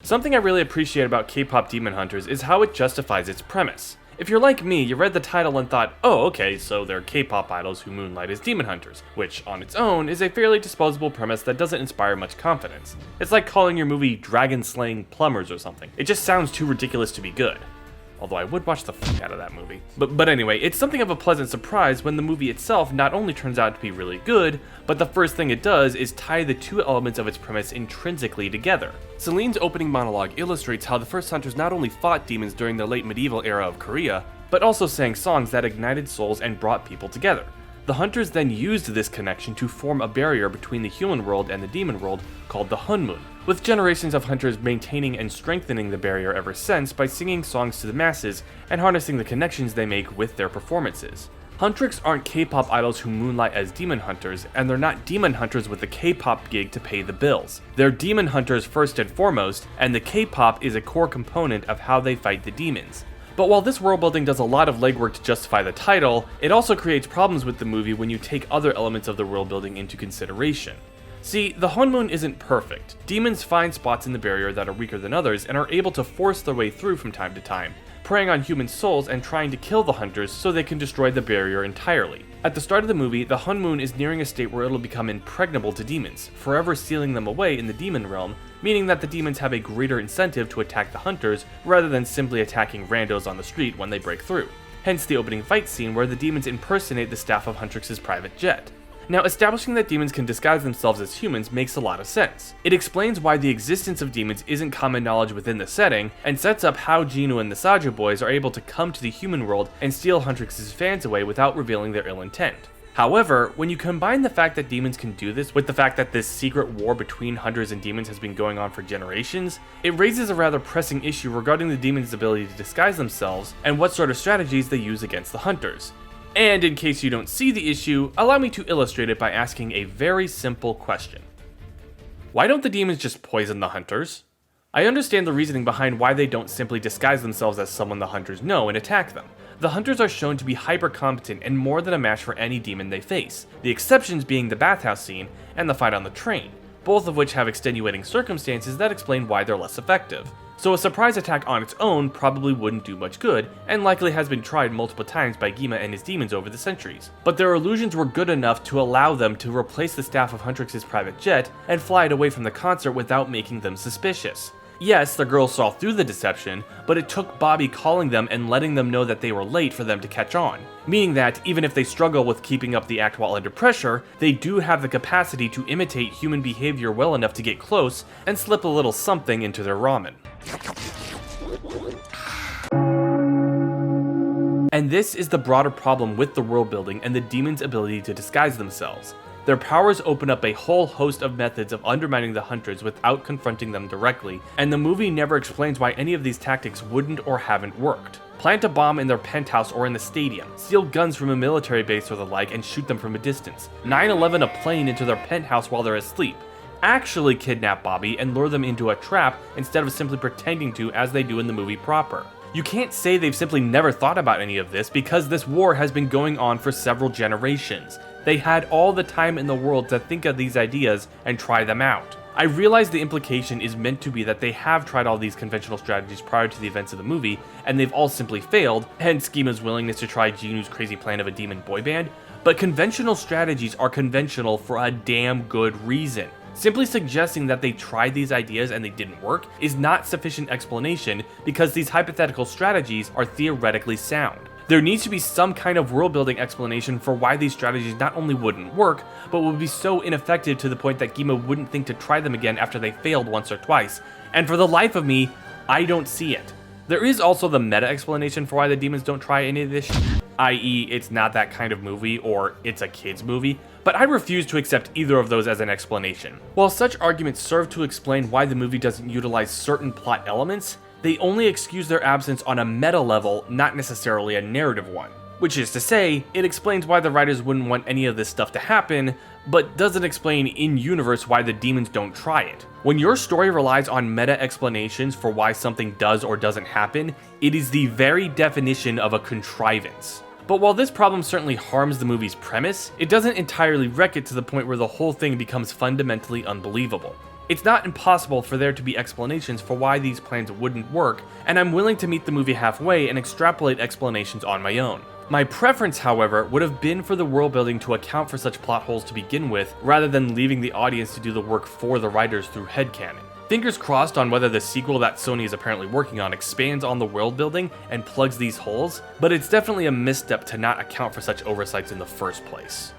Something I really appreciate about K-pop Demon Hunters is how it justifies its premise. If you're like me, you read the title and thought, oh okay, so they're K-pop idols who moonlight as demon hunters, which on its own is a fairly disposable premise that doesn't inspire much confidence. It's like calling your movie Dragon Slaying Plumbers or something. It just sounds too ridiculous to be good. Although I would watch the fuck out of that movie. But anyway, it's something of a pleasant surprise when the movie itself not only turns out to be really good, but the first thing it does is tie the two elements of its premise intrinsically together. Celine's opening monologue illustrates how the first hunters not only fought demons during the late medieval era of Korea, but also sang songs that ignited souls and brought people together. The hunters then used this connection to form a barrier between the human world and the demon world called the Hunmoon, with generations of hunters maintaining and strengthening the barrier ever since by singing songs to the masses and harnessing the connections they make with their performances. Huntrix aren't K-pop idols who moonlight as demon hunters, and they're not demon hunters with the K-pop gig to pay the bills. They're demon hunters first and foremost, and the K-pop is a core component of how they fight the demons. But while this world building does a lot of legwork to justify the title, it also creates problems with the movie when you take other elements of the world building into consideration. See, the Hunmoon isn't perfect. Demons find spots in the barrier that are weaker than others and are able to force their way through from time to time, preying on human souls and trying to kill the hunters so they can destroy the barrier entirely. At the start of the movie, the Hunmoon is nearing a state where it'll become impregnable to demons, forever sealing them away in the demon realm, meaning that the demons have a greater incentive to attack the hunters rather than simply attacking randos on the street when they break through. Hence the opening fight scene where the demons impersonate the staff of Huntrix's private jet. Now, establishing that demons can disguise themselves as humans makes a lot of sense. It explains why the existence of demons isn't common knowledge within the setting, and sets up how Ginu and the Sajo boys are able to come to the human world and steal Huntrix's fans away without revealing their ill intent. However, when you combine the fact that demons can do this with the fact that this secret war between hunters and demons has been going on for generations, it raises a rather pressing issue regarding the demons' ability to disguise themselves and what sort of strategies they use against the hunters. And in case you don't see the issue, allow me to illustrate it by asking a very simple question. Why don't the demons just poison the hunters? I understand the reasoning behind why they don't simply disguise themselves as someone the hunters know and attack them. The hunters are shown to be hyper competent and more than a match for any demon they face, the exceptions being the bathhouse scene and the fight on the train, both of which have extenuating circumstances that explain why they're less effective. So a surprise attack on its own probably wouldn't do much good, and likely has been tried multiple times by Gima and his demons over the centuries. But their illusions were good enough to allow them to replace the staff of Huntrix's private jet and fly it away from the concert without making them suspicious. Yes, the girls saw through the deception, but it took Bobby calling them and letting them know that they were late for them to catch on, meaning that even if they struggle with keeping up the act while under pressure, they do have the capacity to imitate human behavior well enough to get close and slip a little something into their ramen. And this is the broader problem with the world building and the demons' ability to disguise themselves. Their powers open up a whole host of methods of undermining the hunters without confronting them directly, and the movie never explains why any of these tactics wouldn't or haven't worked. Plant a bomb in their penthouse or in the stadium, steal guns from a military base or the like and shoot them from a distance, 9/11 a plane into their penthouse while they're asleep, actually kidnap Bobby and lure them into a trap instead of simply pretending to as they do in the movie proper. You can't say they've simply never thought about any of this because this war has been going on for several generations. They had all the time in the world to think of these ideas and try them out. I realize the implication is meant to be that they have tried all these conventional strategies prior to the events of the movie, and they've all simply failed, hence Gima's willingness to try Jinu's crazy plan of a demon boy band, but conventional strategies are conventional for a damn good reason. Simply suggesting that they tried these ideas and they didn't work is not sufficient explanation because these hypothetical strategies are theoretically sound. There needs to be some kind of world-building explanation for why these strategies not only wouldn't work, but would be so ineffective to the point that Gima wouldn't think to try them again after they failed once or twice, and for the life of me, I don't see it. There is also the meta explanation for why the demons don't try any of this shit, i.e. it's not that kind of movie or it's a kid's movie, but I refuse to accept either of those as an explanation. While such arguments serve to explain why the movie doesn't utilize certain plot elements, they only excuse their absence on a meta level, not necessarily a narrative one. Which is to say, it explains why the writers wouldn't want any of this stuff to happen, but doesn't explain in-universe why the demons don't try it. When your story relies on meta explanations for why something does or doesn't happen, it is the very definition of a contrivance. But while this problem certainly harms the movie's premise, it doesn't entirely wreck it to the point where the whole thing becomes fundamentally unbelievable. It's not impossible for there to be explanations for why these plans wouldn't work, and I'm willing to meet the movie halfway and extrapolate explanations on my own. My preference, however, would have been for the world building to account for such plot holes to begin with, rather than leaving the audience to do the work for the writers through headcanon. Fingers crossed on whether the sequel that Sony is apparently working on expands on the world building and plugs these holes, but it's definitely a misstep to not account for such oversights in the first place.